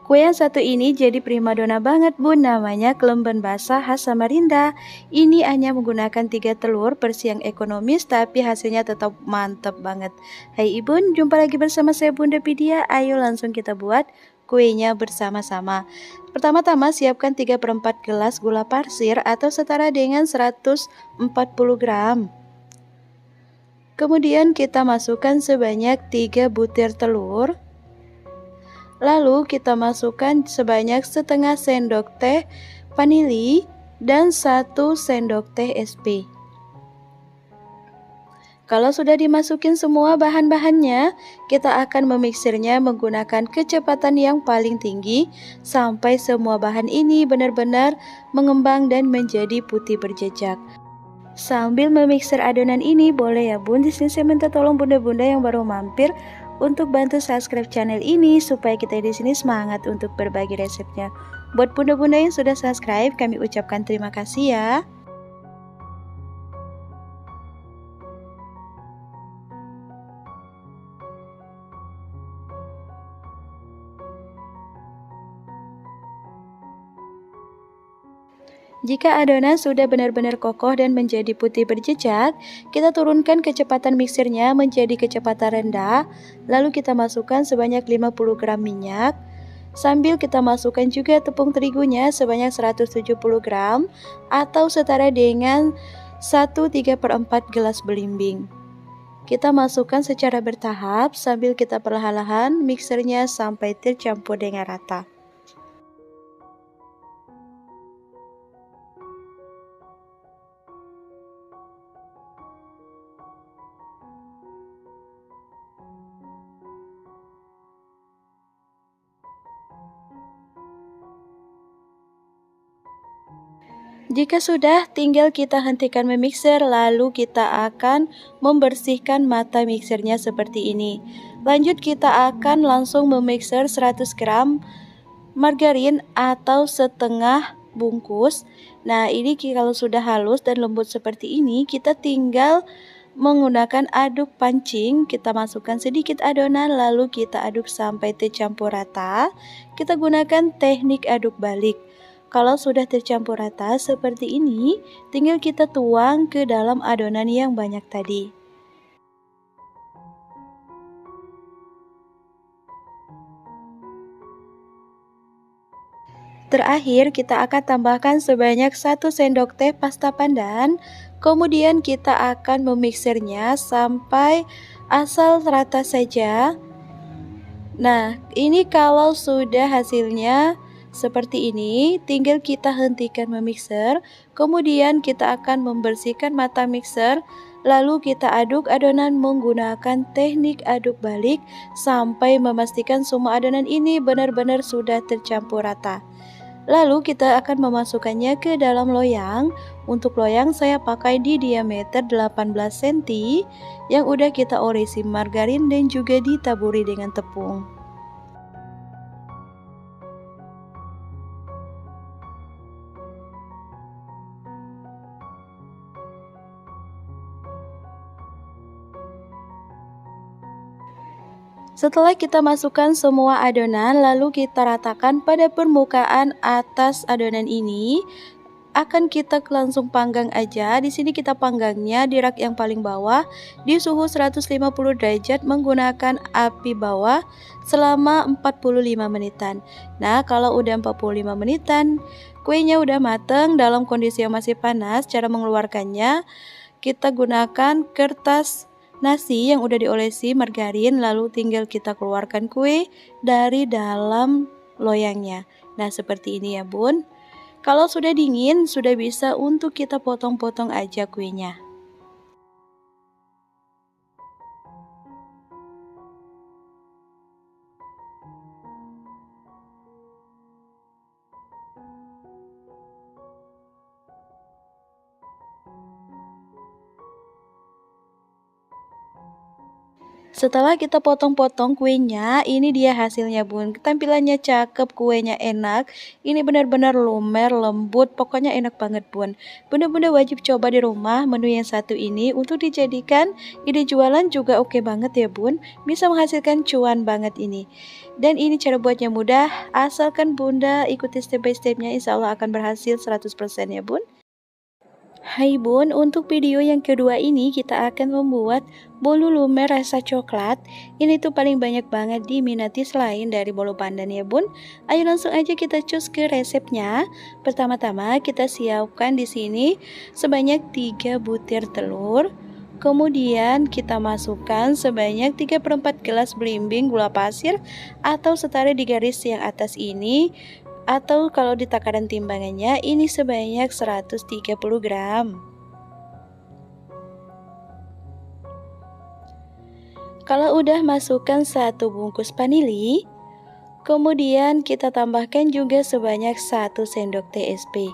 Kue yang satu ini jadi primadona banget bun, namanya kelemben basah khas Samarinda. Ini hanya menggunakan 3 telur versi yang ekonomis tapi hasilnya tetap mantep banget. Hai Ibun, jumpa lagi bersama saya Bunda Pidia. Ayo langsung kita buat kuenya bersama-sama. Pertama-tama siapkan 3/4 gelas gula pasir atau setara dengan 140 gram. Kemudian kita masukkan sebanyak 3 butir telur. Lalu kita masukkan sebanyak setengah sendok teh vanili dan 1 sendok teh SP. Kalau sudah dimasukin semua bahan-bahannya, kita akan memixernya menggunakan kecepatan yang paling tinggi sampai semua bahan ini benar-benar mengembang dan menjadi putih berjejak. Sambil memixer adonan ini, boleh ya bun, di sini saya minta tolong bunda-bunda yang baru mampir untuk bantu subscribe channel ini supaya kita di sini semangat untuk berbagi resepnya. Buat bunda-bunda yang sudah subscribe, kami ucapkan terima kasih ya. Jika adonan sudah benar-benar kokoh dan menjadi putih berjejak, kita turunkan kecepatan mixernya menjadi kecepatan rendah, lalu kita masukkan sebanyak 50 gram minyak, sambil kita masukkan juga tepung terigunya sebanyak 170 gram atau setara dengan 1/3/4 gelas belimbing. Kita masukkan secara bertahap sambil kita perlahan-lahan mixernya sampai tercampur dengan rata. Jika sudah, tinggal kita hentikan memixer, lalu kita akan membersihkan mata mixernya seperti ini. Lanjut kita akan langsung memixer 100 gram margarin atau setengah bungkus. Nah ini kalau sudah halus dan lembut seperti ini, kita tinggal menggunakan aduk pancing. Kita masukkan sedikit adonan lalu kita aduk sampai tercampur rata. Kita gunakan teknik aduk balik. Kalau sudah tercampur rata seperti ini, tinggal kita tuang ke dalam adonan yang banyak tadi. Terakhir, kita akan tambahkan sebanyak 1 sendok teh pasta pandan. Kemudian kita akan memixernya sampai asal rata saja. Nah, ini kalau sudah hasilnya seperti ini, tinggal kita hentikan memixer, kemudian kita akan membersihkan mata mixer, lalu kita aduk adonan menggunakan teknik aduk balik sampai memastikan semua adonan ini benar-benar sudah tercampur rata. Lalu kita akan memasukkannya ke dalam loyang. Untuk loyang saya pakai di diameter 18 cm yang udah kita oresi margarin dan juga ditaburi dengan tepung. Setelah kita masukkan semua adonan, lalu kita ratakan pada permukaan atas adonan ini. Akan kita langsung panggang aja. Di sini kita panggangnya di rak yang paling bawah di suhu 150 derajat menggunakan api bawah selama 45 menitan. Nah, kalau udah 45 menitan, kuenya udah mateng dalam kondisi yang masih panas. Cara mengeluarkannya, kita gunakan kertas nasi yang udah diolesi margarin, lalu tinggal kita keluarkan kue dari dalam loyangnya. Nah, seperti ini ya bun. Kalau sudah dingin, sudah bisa untuk kita potong-potong aja kuenya. Setelah kita potong-potong kuenya, ini dia hasilnya bun. Tampilannya cakep, kuenya enak. Ini benar-benar lumer, lembut, pokoknya enak banget bun. Bunda-bunda wajib coba di rumah menu yang satu ini untuk dijadikan ide jualan juga oke banget ya bun. Bisa menghasilkan cuan banget ini. Dan ini cara buatnya mudah, asalkan bunda ikuti step by stepnya, insya Allah akan berhasil 100% ya bun. Hai bun, untuk video yang kedua ini kita akan membuat bolu lumer rasa coklat. Ini tuh paling banyak banget diminati selain dari bolu pandan ya bun. Ayo langsung aja kita cus ke resepnya. Pertama-tama kita siapkan di sini sebanyak 3 butir telur. Kemudian kita masukkan sebanyak 3/4 gelas belimbing gula pasir atau setara di garis yang atas ini, atau kalau di takaran timbangannya ini sebanyak 130 gram. Kalau udah masukkan 1 bungkus vanili, kemudian kita tambahkan juga sebanyak 1 sendok teh SP.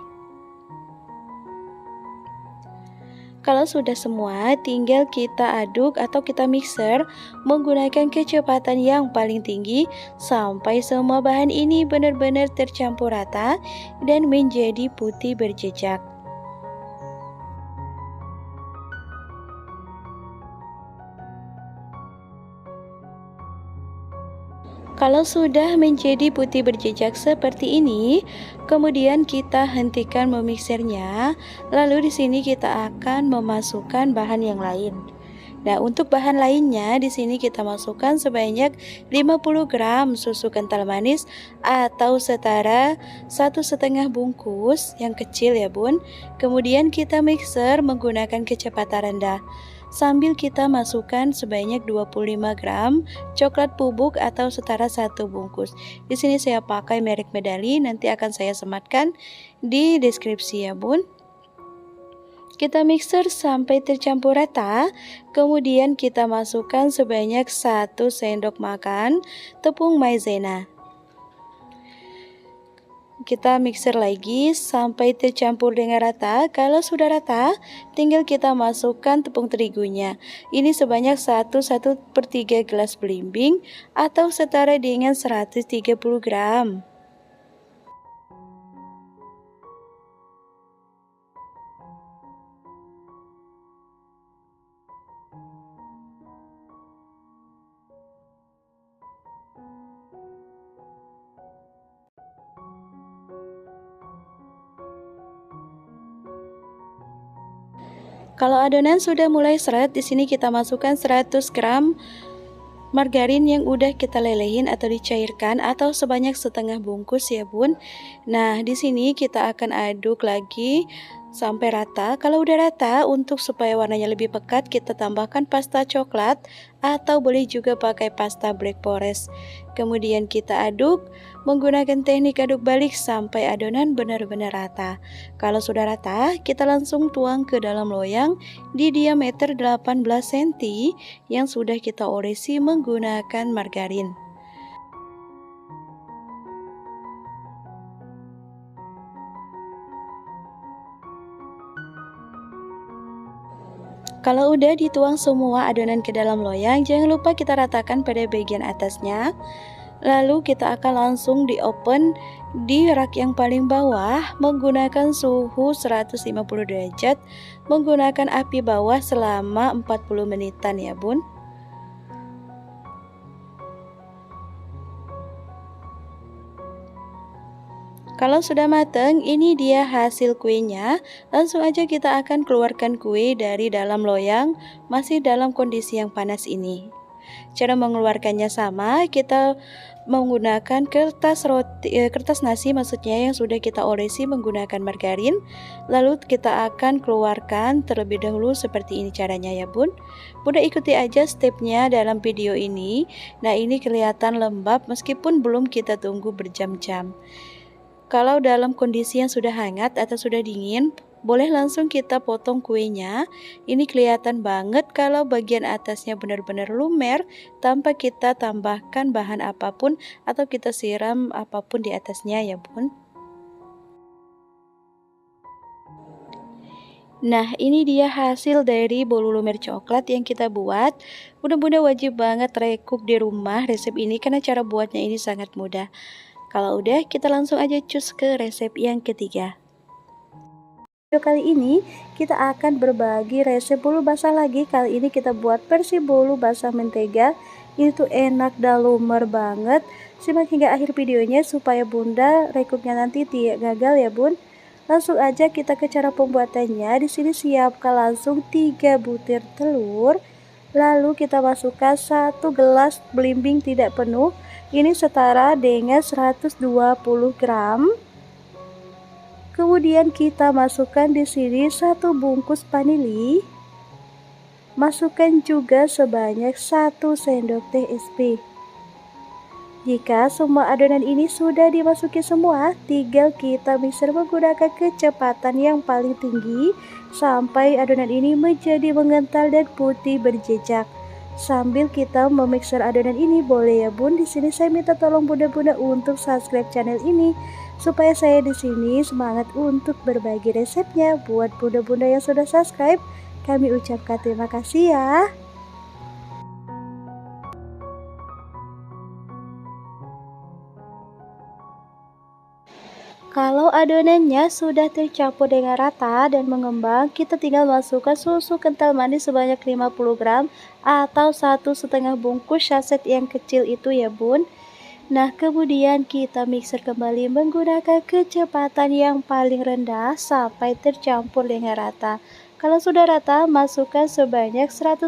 Kalau sudah semua, tinggal kita aduk atau kita mixer menggunakan kecepatan yang paling tinggi sampai semua bahan ini benar-benar tercampur rata dan menjadi putih berjejak. Kalau sudah menjadi putih berjejak seperti ini, kemudian kita hentikan memixernya. Lalu di sini kita akan memasukkan bahan yang lain. Nah, untuk bahan lainnya di sini kita masukkan sebanyak 50 gram susu kental manis atau setara 1,5 bungkus yang kecil ya bun. Kemudian kita mixer menggunakan kecepatan rendah. Sambil kita masukkan sebanyak 25 gram coklat bubuk atau setara 1 bungkus. Di sini saya pakai merek Medali, nanti akan saya sematkan di deskripsi ya bun. Kita mixer sampai tercampur rata, kemudian kita masukkan sebanyak 1 sendok makan tepung maizena. Kita mixer lagi sampai tercampur dengan rata. Kalau sudah rata, tinggal kita masukkan tepung terigunya. Ini sebanyak 1/3 gelas belimbing atau setara dengan 130 gram. Kalau adonan sudah mulai seret, di sini kita masukkan 100 gram margarin yang udah kita lelehin atau dicairkan atau sebanyak setengah bungkus ya bun. Nah, di sini kita akan aduk lagi sampai rata. Kalau udah rata, untuk supaya warnanya lebih pekat, kita tambahkan pasta coklat atau boleh juga pakai pasta black forest. Kemudian kita aduk menggunakan teknik aduk balik sampai adonan benar-benar rata. Kalau sudah rata, kita langsung tuang ke dalam loyang di diameter 18 cm yang sudah kita olesi menggunakan margarin. Kalau udah dituang semua adonan ke dalam loyang, jangan lupa kita ratakan pada bagian atasnya. Lalu kita akan langsung di open di rak yang paling bawah menggunakan suhu 150 derajat, menggunakan api bawah selama 40 menitan ya bun. Kalau sudah matang, ini dia hasil kuenya. Langsung aja kita akan keluarkan kue dari dalam loyang, masih dalam kondisi yang panas ini. Cara mengeluarkannya sama, kita menggunakan kertas nasi maksudnya yang sudah kita olesi menggunakan margarin. Lalu kita akan keluarkan terlebih dahulu seperti ini caranya ya bun. Bunda ikuti aja stepnya dalam video ini. Nah, ini kelihatan lembab meskipun belum kita tunggu berjam-jam. Kalau dalam kondisi yang sudah hangat atau sudah dingin, boleh langsung kita potong kuenya. Ini kelihatan banget kalau bagian atasnya benar-benar lumer tanpa kita tambahkan bahan apapun atau kita siram apapun di atasnya ya bun. Nah, ini dia hasil dari bolu lumer coklat yang kita buat. Bunda-bunda wajib banget recook di rumah resep ini karena cara buatnya ini sangat mudah. Kalau udah, kita langsung aja cus ke resep yang ketiga. Video kali ini kita akan berbagi resep bolu basah lagi. Kali ini kita buat versi bolu basah mentega. Ini tuh enak dan lumer banget. Simak hingga akhir videonya supaya bunda recooknya nanti tidak gagal ya bun. Langsung aja kita ke cara pembuatannya. Di sini siapkan langsung 3 butir telur. Lalu kita masukkan 1 gelas belimbing tidak penuh. Ini setara dengan 120 gram. Kemudian kita masukkan di sini 1 bungkus vanili. Masukkan juga sebanyak 1 sendok teh SP. Jika semua adonan ini sudah dimasuki semua, tinggal kita mixer menggunakan kecepatan yang paling tinggi sampai adonan ini menjadi mengental dan putih berjejak. Sambil kita memixer adonan ini, boleh ya bun, di sini saya minta tolong bunda-bunda untuk subscribe channel ini supaya saya di sini semangat untuk berbagi resepnya. Buat bunda-bunda yang sudah subscribe, kami ucapkan terima kasih ya. Kalau adonannya sudah tercampur dengan rata dan mengembang, kita tinggal masukkan susu kental manis sebanyak 50 gram atau 1,5 bungkus saset yang kecil itu ya bun. Nah, kemudian kita mixer kembali menggunakan kecepatan yang paling rendah sampai tercampur dengan rata. Kalau sudah rata, masukkan sebanyak 150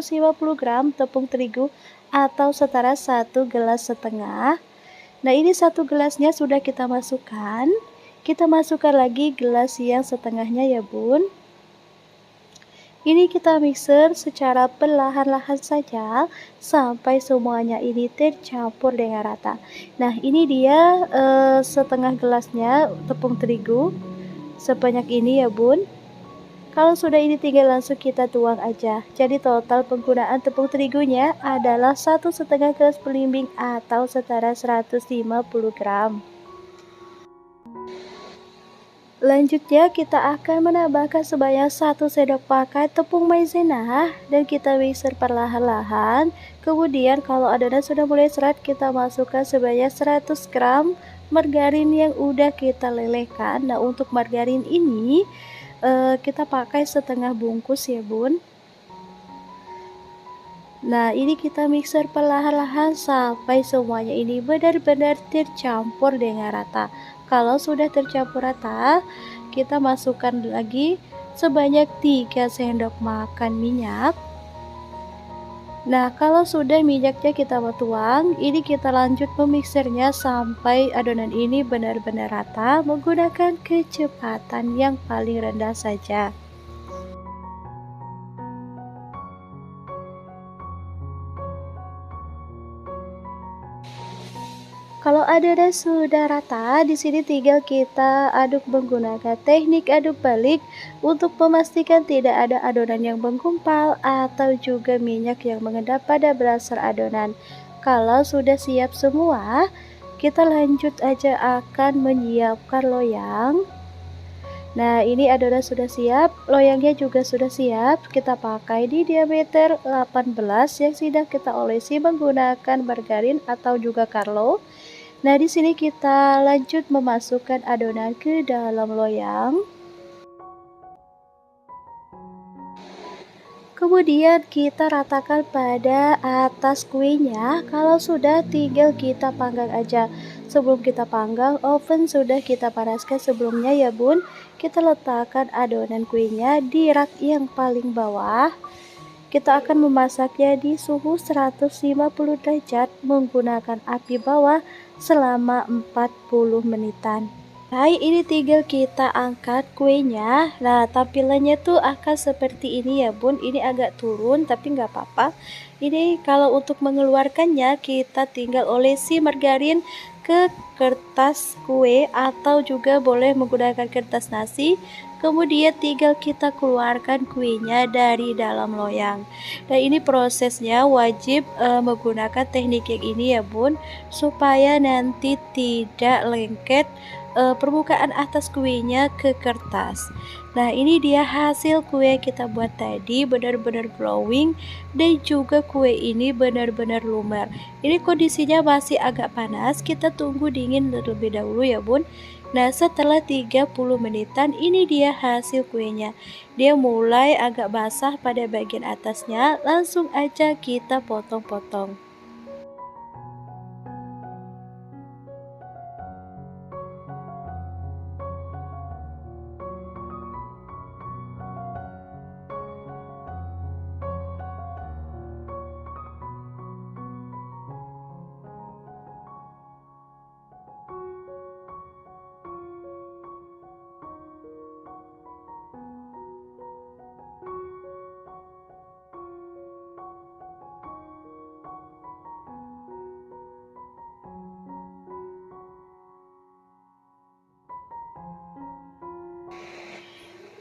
gram tepung terigu atau setara 1,5 gelas. Nah, ini 1 gelasnya sudah kita masukkan. Kita masukkan lagi gelas yang setengahnya ya bun. Ini kita mixer secara perlahan-lahan saja sampai semuanya ini tercampur dengan rata. Nah, ini dia setengah gelasnya tepung terigu sebanyak ini ya bun. Kalau sudah ini tinggal langsung kita tuang aja. Jadi total penggunaan tepung terigunya adalah 1,5 gelas belimbing atau setara 150 gram. Selanjutnya kita akan menambahkan sebanyak 1 sendok makan tepung maizena dan kita mixer perlahan-lahan. Kemudian kalau adonan sudah mulai seret, kita masukkan sebanyak 100 gram margarin yang udah kita lelehkan. Nah, untuk margarin ini kita pakai setengah bungkus ya bun. Nah, ini kita mixer perlahan-lahan sampai semuanya ini benar-benar tercampur dengan rata. Kalau sudah tercampur rata, kita masukkan lagi sebanyak 3 sendok makan minyak. Nah, kalau sudah minyaknya kita tuang, ini kita lanjut memixernya sampai adonan ini benar-benar rata menggunakan kecepatan yang paling rendah saja. Kalau adonan sudah rata, di sini tinggal kita aduk menggunakan teknik aduk balik untuk memastikan tidak ada adonan yang menggumpal atau juga minyak yang mengendap pada dasar adonan. Kalau sudah siap semua, kita lanjut aja akan menyiapkan loyang. Nah, ini adonan sudah siap, loyangnya juga sudah siap. Kita pakai di diameter 18 yang sudah kita olesi menggunakan margarin atau juga Carlo. Nah, di sini kita lanjut memasukkan adonan ke dalam loyang. Kemudian kita ratakan pada atas kuenya. Kalau sudah, tinggal kita panggang aja. Sebelum kita panggang, oven sudah kita panaskan sebelumnya ya bun. Kita letakkan adonan kuenya di rak yang paling bawah. Kita akan memasaknya di suhu 150 derajat menggunakan api bawah selama 40 menitan. Hai, ini tinggal kita angkat kuenya. Nah, tampilannya tuh akan seperti ini ya bun. Ini agak turun tapi nggak apa-apa. Ini kalau untuk mengeluarkannya kita tinggal olesi margarin ke kertas kue atau juga boleh menggunakan kertas nasi. Kemudian tinggal kita keluarkan kuenya dari dalam loyang. Nah, ini prosesnya wajib menggunakan teknik yang ini ya bun, supaya nanti tidak lengket permukaan atas kuenya ke kertas. Nah, ini dia hasil kue yang kita buat tadi, benar-benar glowing dan juga kue ini benar-benar lumer. Ini kondisinya masih agak panas, kita tunggu dingin terlebih dahulu ya bun. Nah, setelah 30 menitan ini dia hasil kuenya. Dia mulai agak basah pada bagian atasnya, langsung aja kita potong-potong.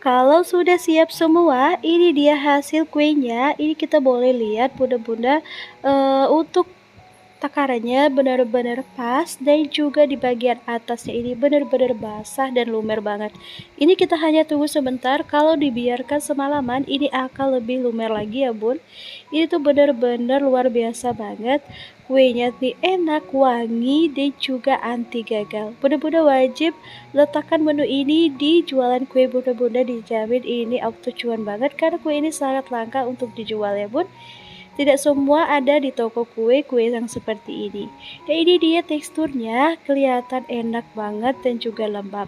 Kalau sudah siap semua, ini dia hasil kuenya. Ini kita boleh lihat bunda-bunda untuk takarannya benar-benar pas dan juga di bagian atasnya ini benar-benar basah dan lumer banget. Ini kita hanya tunggu sebentar, kalau dibiarkan semalaman ini akan lebih lumer lagi ya bun. Ini tuh benar-benar luar biasa banget. Kuenya nih enak, wangi, dan juga anti gagal. Bunda-bunda wajib letakkan menu ini di jualan kue bunda-bunda, dijamin ini auto cuan banget karena kue ini sangat langka untuk dijual ya bun. Tidak semua ada di toko kue-kue yang seperti ini. Dan ini dia teksturnya, kelihatan enak banget dan juga lembab.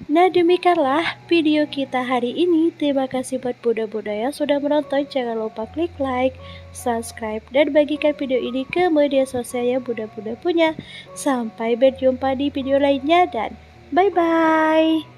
Nah, demikianlah video kita hari ini. Terima kasih buat bunda-bunda yang sudah menonton. Jangan lupa klik like, subscribe, dan bagikan video ini ke media sosial yang bunda-bunda punya. Sampai berjumpa di video lainnya dan bye-bye.